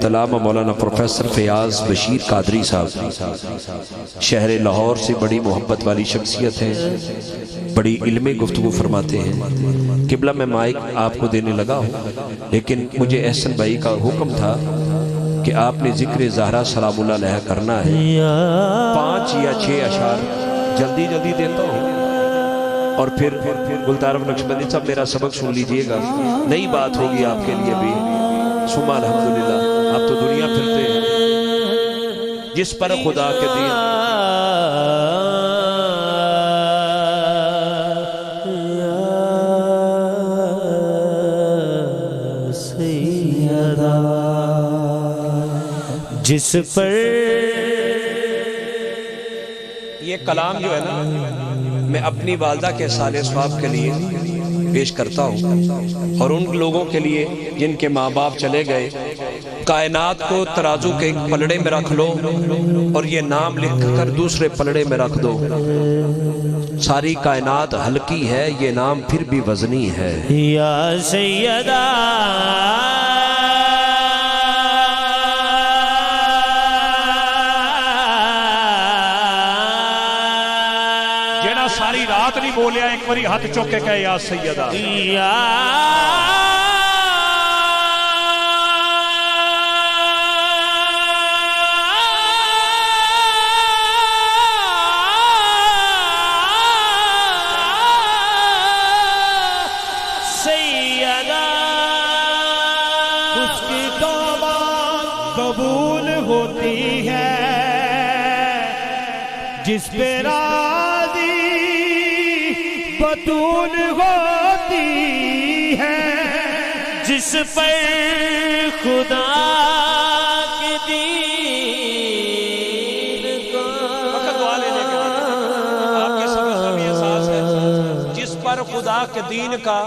العلامہ مولانا professor Fayyaz Bashir Qadri صاحب شہر لاہور سے بڑی محبت والی شخصیت ہیں، بڑی علمی گفتگو فرماتے ہیں۔ قبلہ میں مائک آپ کو دینے لگا ہوں، لیکن مجھے احسن بھائی کا حکم تھا کہ آپ نے ذکر زہرا سلام اللہ علیہ کرنا ہے۔ 5 یا 6 اشعار جلدی دیتا ہوں، اور پھر گلطارف نقشبندی صاحب میرا سبق سن لیجئے گا، نئی بات ہوگی آپ کے لیے بھی۔ ثم الحمدللہ، آپ تو دنیا پھرتے ہیں، جس پر خدا کے دین جس پر یہ کلام جو ہے نا، میں اپنی والدہ کے سال ثواب کے لیے پیش کرتا ہوں، اور ان لوگوں کے لیے جن کے ماں باپ چلے گئے۔ کائنات کو ترازو کے ایک پلڑے میں رکھ لو اور یہ نام لکھ کر دوسرے پلڑے میں رکھ دو۔ ساری کائنات ہلکی ہے، یہ نام پھر بھی وزنی ہے۔ یا سیدہ ساری رات نہیں بولیا، ایک باری ہاتھ چوک کے کہے یا سیدہ، یا سیدہ۔ اس کی توبہ قبول ہوتی ہے جس پہ راضی بطول ہوتی ہے، جس پر خدا کے دین کا وقت دعا لینے کے بعد آپ کے سبق کا بھی احساس ہے، جس پر خدا کے دین کا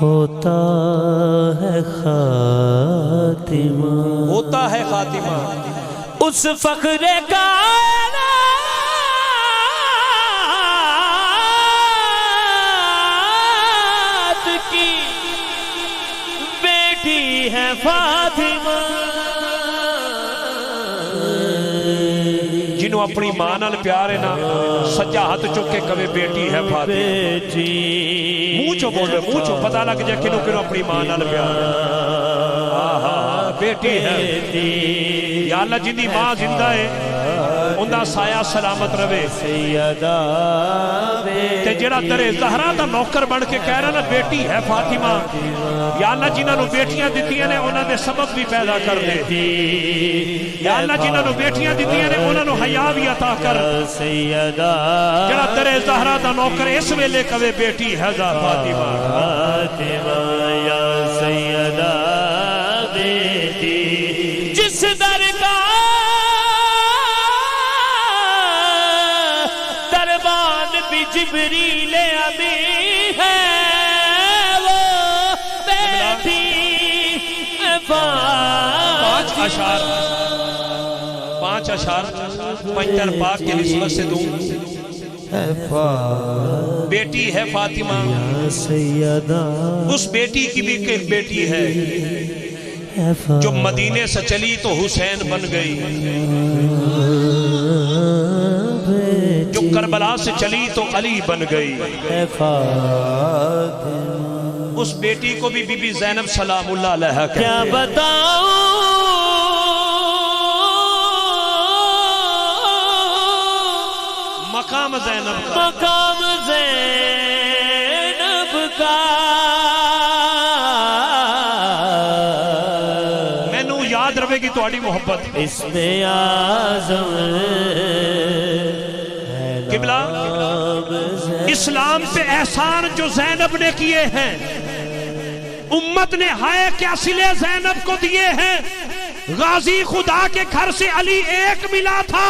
ہوتا ہے خاتمہ، اس فخر کا ہے فاطمہ، جنہوں اپنی ماں نال پیار ہے نا، سجا ہاتھ چک کے کبھی بیٹی ہے فاطمہ۔ منہ چو بول رہے، منہ چو پتہ لگ جائے کنوں اپنی ماں نال پیار ہے، بیٹی ہے۔ یا اللہ جنہی ماں زندہ ہے اندہ سایہ سلامت رہے، تے جڑا تیرے زہرا دا نوکر بن کے کہہ رہا نا بیٹی ہے فاطمہ، یا اللہ جنہاں نو بیٹیاں دیتیاں نے انہاں دے سبب بھی پیدا کر دے، یا اللہ جنہاں نو بیٹیاں دیتیاں نے انہاں نو حیا بھی عطا کر، جڑا تیرے زہرا دا نوکر اس ویلے کہے بیٹی ہے فاطمہ، یا سیدہ بیٹی، جس در کا دربان بھی جبریل امی ہے، وہ بیٹی پانچ اشعار پنجر پاک کے نسبت سے دوں۔ بیٹی ہے فاطمہ، اس بیٹی کی بھی ایک بیٹی ہے جو مدینے سے چلی تو حسین بن گئی، جو کربلا سے چلی تو علی بن گئی۔ اس بیٹی کو بھی بی بی زینب سلام اللہ علیہ کہتے ہیں۔ کیا بتاؤں مقام زینب کا، مقام زینب کا، میں نو یاد رہے گی تواڈی محبت۔ اسم اعظم قبلہ اسلام پہ احسان جو زینب نے کیے ہیں، امت نے ہائے کیا صلے زینب کو دیے ہیں۔ غازی خدا کے گھر سے علی ایک ملا تھا،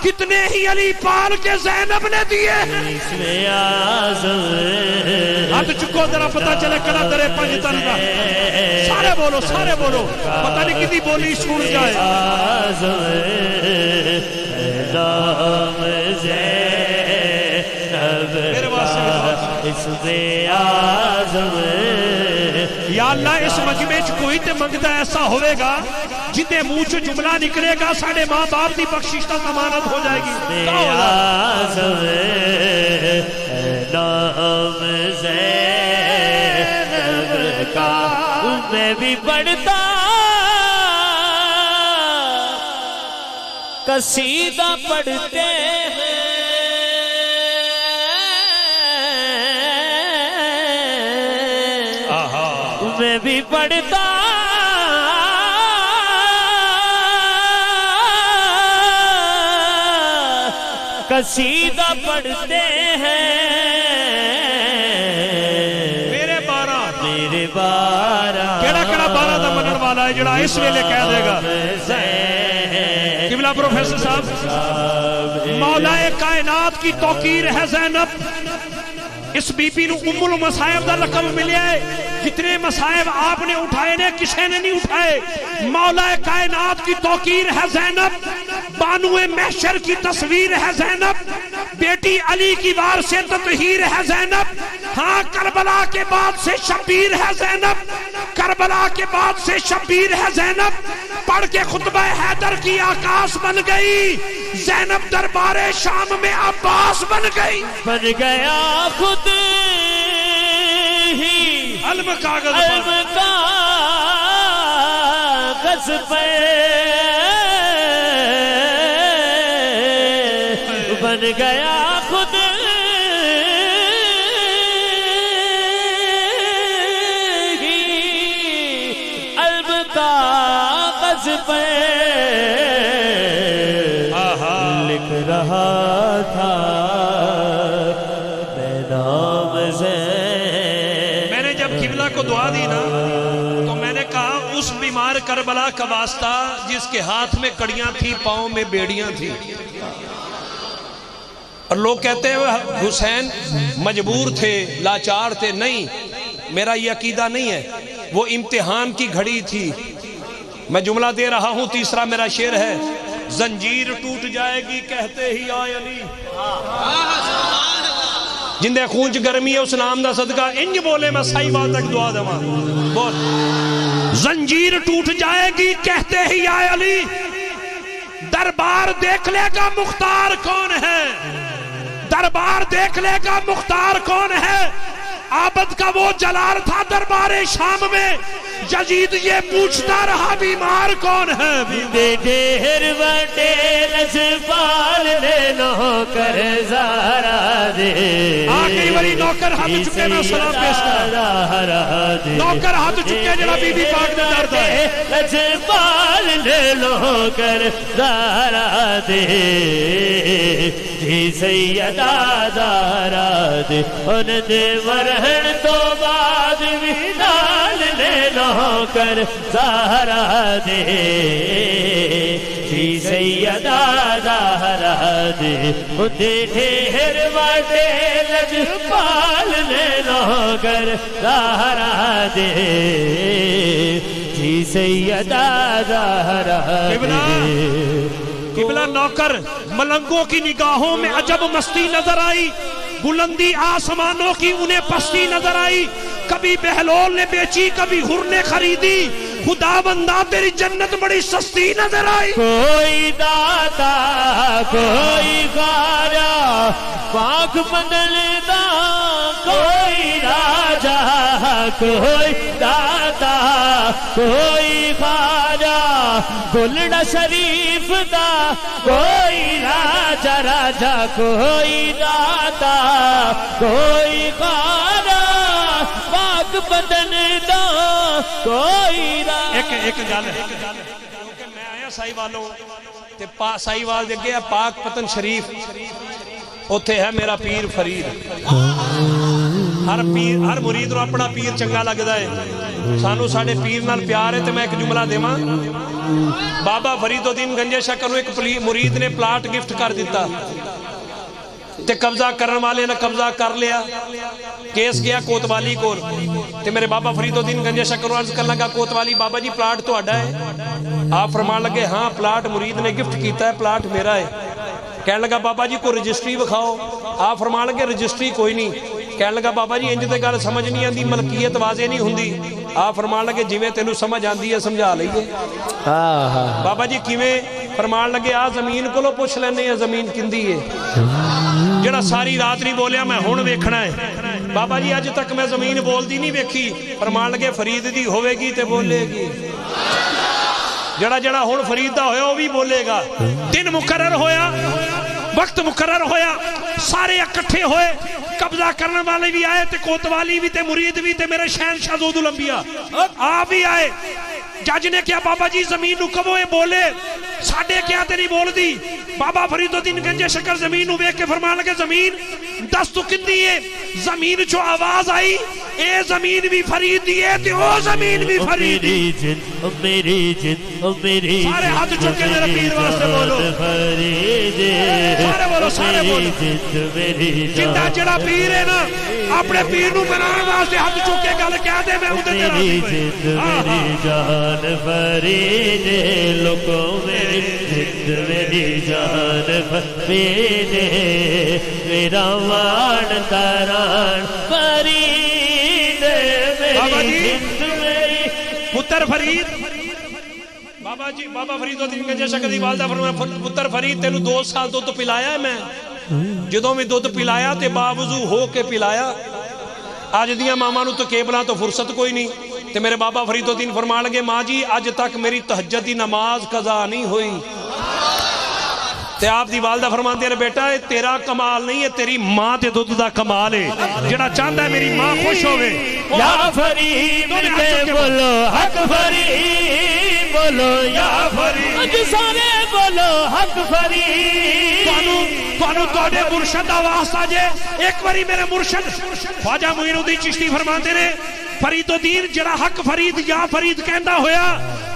کتنے ہی علی پال کے زینب نے دیے ہیں۔ اسم اعظم ہاتھ چکو ذرا پتہ چلے کلا درے پنجتن کا، سارے بولو پتہ نہیں کتنی بولی چھوڑ جائے۔ اعظم نام زینب میرے واسطے اسم اعظم، یا اللہ اس مجمع کوئی تے منگتا ایسا ہوئے گا جدے منہ چ جملہ نکلے گا ساڑے ماں باپ دی بخشش تا ضمانت ہو جائے گی. اعظم نام زینب کا میں بھی پڑھتا قصیدہ پڑھتے ہیں میں بھی پڑھتا قصیدہ پڑھتے ہیں میرے بارہ کیڑا کیڑا بارہ دا منن والا ہے جڑا اس ویلے کہہ دے گا قبلہ پروفیسر صاحب مولا کائنات کی توقیر ہے زینب. اس بی بی نو ام المصائب دا لقب ملے ہے. جتنے مصائب آپ نے اٹھائے نے کسے نے نہیں اٹھائے. مولا کائنات کی توقیر ہے زینب. بانو محشر کی تصویر ہے زینب. بیٹی علی کی وار سے تطہیر ہے زینب. ہاں کربلا کے بعد سے شبیر ہے زینب. کربلا کے بعد سے شبیر ہے زینب. پڑھ کے خطبہ حیدر کی آکاش بن گئی. زینب دربار شام میں عباس بن گئی. بن گیا خود ہی علم کاغذ پہ بن گیا خود ہی علم کاغذ پہ لکھ رہا تھا میں نام زینب. میں نے جب قبلہ کو دعا دی نا تو میں نے کہا اس بیمار کربلا کا واسطہ جس کے ہاتھ میں کڑیاں تھی پاؤں میں بیڑیاں تھی. اور لوگ کہتے ہیں حسین مجبور تھے لاچار تھے. نہیں، میرا یہ عقیدہ نہیں ہے. وہ امتحان کی گھڑی تھی. میں جملہ دے رہا ہوں. تیسرا میرا شعر ہے. زنجیر ٹوٹ جائے گی کہتے ہی آئے علی. جندے خونچ گرمی ہے اس نام دا صدقہ انج بولے میں صحیح بات تک دعا دما. بول. زنجیر ٹوٹ جائے گی کہتے ہی آئے علی. دربار دیکھ لے گا مختار کون ہے. دربار دیکھ لے گا مختار کون ہے. عابد کا وہ جلال تھا دربار شام میں. یزید یہ پوچھتا رہا بیمار کون ہے. ڈھیر بٹے لجپال نے نوکر زارا دے. آخری بری نوکر ہاتھ چکے میں سلام پیش کر. نوکر ہاتھ چکے جڑا بی بی پاک نے درد ہے. لجپال نے نوکر زارا دے. جی سیدہ دارا دے ان دے مرہن تو بعد ویدال نے نوکر زہرا دے. جی سیدہ دارا دے ان دے ڈھیر واٹے لجپال نے نوکر زہرا دے. جی سیدہ دارا دے. قبلہ نوکر ملنگوں کی نگاہوں میں عجب مستی نظر آئی. بلندی آسمانوں کی انہیں پستی نظر آئی. کبھی بہلول نے بیچی کبھی ہر نے خریدی. خدا بندہ تیری جنت بڑی سستی نظر آئی. کوئی داتا کوئی خواجہ پاک بدل دا. کوئی راجہ کوئی داتا کوئی خواجہ گلڑا شریف دا. کوئی راجہ راجہ کوئی داتا کوئی خواجہ پاک بدن دا. کوئی ایک گل ہے کیونکہ میں آیا سائی والوں تے سائی وال دے گیا پاک پتن شریف. اوتھے ہے میرا پیر فرید. ہر مرید نو اپنا پیر چنگا لگدا ہے. سانو ساڈے پیر نال پیار ہے. تے میں ایک جملہ دیواں. بابا فرید الدین گنجے شاہ کنو ایک مرید نے پلاٹ گفٹ کر دیتا تے قبضہ کرنے والے نے قبضہ کر لیا. کیس گیا کوتوالی کو. تے میرے بابا فرید الدین گنجے شاہ کنو عرض کرنے لگا کوتوالی بابا جی پلاٹ تو اڈا ہے. آپ فرمان لگے ہاں پلاٹ مرید نے گفٹ کیتا ہے پلاٹ میرا ہے. کہنے لگا بابا جی کو رجسٹری بکھاؤ. آپ فرمان لگے رجسٹری کوئی نہیں. کہنے لگا بابا جی انج تے گل سمجھ نہیں آندی ملکیت واضح نہیں ہوندی. آپ فرمان لگے جویں تینوں سمجھ آندی ہے سمجھا لئیے بابا جی کیویں فرمان لگے آ زمین کو لو پوچھ لینے ہیں زمین کندی ہے جڑا ساری رات نہیں بولیا میں ہون ویکھنا ہے بابا جی آج تک میں زمین بول دی نہیں ویکھی فرمان لگے فرید دی ہوئے گی تے بولے گی جڑا جڑا ہون فرید دا ہویا وہ بھی بولے گا دن مقرر ہویا وقت مقرر ہویا سارے اکٹھے ہوئے قبضہ کرنے والے بھی آئے تے کوتوالی بھی تے مرید بھی تے میرے شہنشاہ ذو الانبیاء آپ بھی آئے جج نے کیا بابا جی زمین نو کبوئے بولے ساڑھے کیا تے نہیں بول دی بابا فرید الدین گنجے شکر زمین نو بیک کے فرمان لگے زمین دست تو کتنی ہے زمین جو آواز آئی اے زمین بھی فرید دیئے تے او زمین بھی فرید دی سارے ہاتھ چکے میرے پیر واسطے بولو سارے بولو سارے بولو جندہ جڑا پیر ہے نا اپنے پیر نو بنانے واسطے ہاتھ چکے گل کہہ دے میں اندھے تیرا جان فرید لوگوں میری زند میری جان فرید میرا وان تران فرید میری زند میری پتر فرید بابا جی بابا فرید الدین گنجے شکر دی والدہ فرمایا پتر فرید تینو 2 سال دودھ پلایا ہے میں جدوں میں دودھ پلایا تے باوضو ہو کے پلایا آج دیاں ماما نو تو کیبلا تو فرصت کوئی نہیں تے میرے بابا فرید الدین فرمان لگے ماں جی آج تک میری تہجد دی نماز قضا نہیں ہوئی تے آپ دی والدہ فرمان دے بیٹا تیرا کمال نہیں ہے تیری ماں تے دودھ دا کمال ہے جڑا چاہتا ہے میری ماں خوش ہوئے یا فرید مل کے بولو حق فرید بولو یا فرید سارے بولو حق فرید توانو توڑے مرشد دا واسطہ جے ایک باری میرے مرشد خواجہ معین الدین چشتی فرمان دے نے فرید الدین جڑا حق فرید یا فرید کہندہ ہویا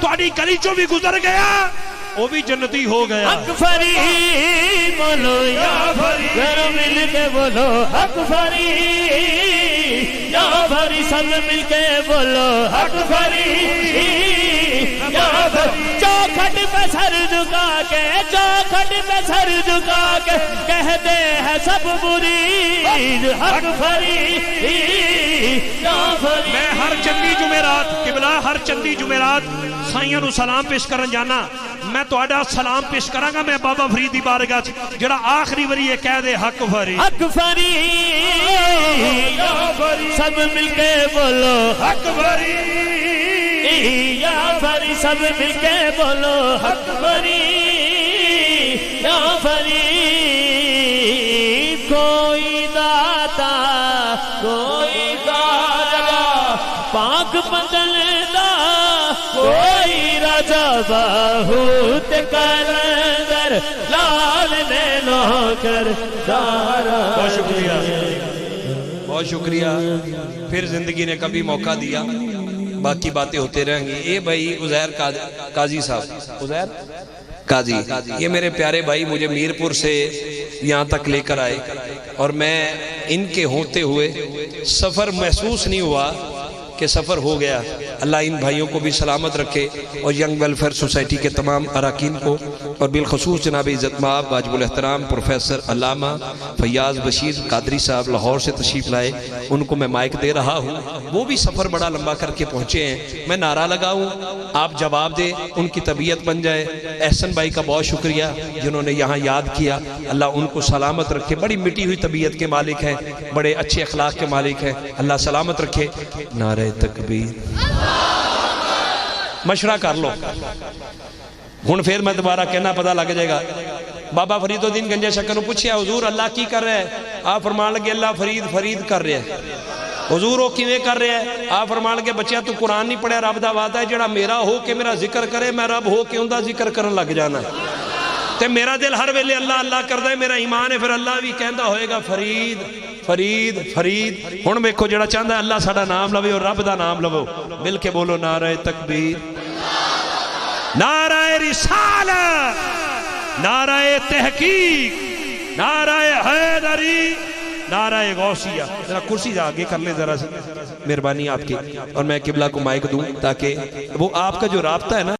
توڑی گلی چو بھی گزر گیا وہ بھی جنتی ہو گیا حق فرید بولو یا فرید ذرا مل کے بولو حق فرید یا فرید سب مل کے بولو حق فرید یا فرید چوکھٹ پہ سر جھکا کے چوکھٹ پہ سر جھکا کے کہتے ہیں سب مرید حق فرید یا فرید میں ہر چندی جمعرات قبلہ ہر چندی جمعرات سائیاں نو سلام پیش کرن جانا میں تو آڈا سلام پیش کرا گا میں بابا فرید دی بارگاہ جڑا آخری وری یہ کہہ دے حق فرید حق فرید سب مل کے بولو حق فرید یا فرید سب مل کے بولو حق فرید یا فرید کوئی داتا کوئی داتا پاک بدل دا کوئی راجہ باہوت کلندر لال نے نوکر دارا بہت شکریہ پھر زندگی نے کبھی موقع دیا باقی باتیں ہوتے رہیں گی اے بھائی عزیر قاضی صاحب عزیر قاضی یہ میرے پیارے بھائی مجھے میرپور سے یہاں تک لے کر آئے اور میں ان کے ہوتے ہوئے سفر محسوس نہیں ہوا کہ سفر ہو گیا اللہ ان بھائیوں کو بھی سلامت رکھے اور ینگ ویلفیئر سوسائٹی کے تمام اراکین کو اور بالخصوص جناب عزت مآب واجب الاحترام پروفیسر علامہ فیاض بشیر قادری صاحب لاہور سے تشریف لائے ان کو میں مائک دے رہا ہوں وہ بھی سفر بڑا لمبا کر کے پہنچے ہیں میں نعرہ لگاؤں آپ جواب دیں ان کی طبیعت بن جائے احسن بھائی کا بہت شکریہ جنہوں نے یہاں یاد کیا اللہ ان کو سلامت رکھے بڑی مٹی ہوئی طبیعت کے مالک ہیں بڑے اچھے اخلاق کے مالک ہیں اللہ سلامت رکھے نعرہ تکبیر مشورہ کر لو ہن پھر میں دوبارہ کہنا پتہ لگ جائے گا بابا فرید الدین گنجے شکر نے پوچھیا حضور اللہ کی کر رہا ہے آپ فرمان لگے اللہ فرید کر رہا ہے حضور وہ کیویں کر رہا ہے آپ فرمان لگے بچیا تو قرآن نہیں پڑھیا رب دا وعدہ ہے جڑا میرا ہو کے میرا ذکر کرے میں رب ہو کے اوندا ذکر کرن لگ جانا تے میرا دل ہر ویلے اللہ کردا ہے میرا ایمان ہے پھر اللہ بھی کہندا ہوئے گا فرید ہن ویکھو جڑا چاہندا ہے اللہ ساڈا نام لوے اور رب دا نام لو مل کے بولو نعرہ تکبیر نعرہ رسالت نعرہ تحقیق نعرہ حیدری نعرہ غوثیہ ذرا کرسی جا آگے کر لے ذرا سے مہربانی آپ کی اور میں قبلہ کو مائک دوں تاکہ وہ آپ کا جو رابطہ ہے نا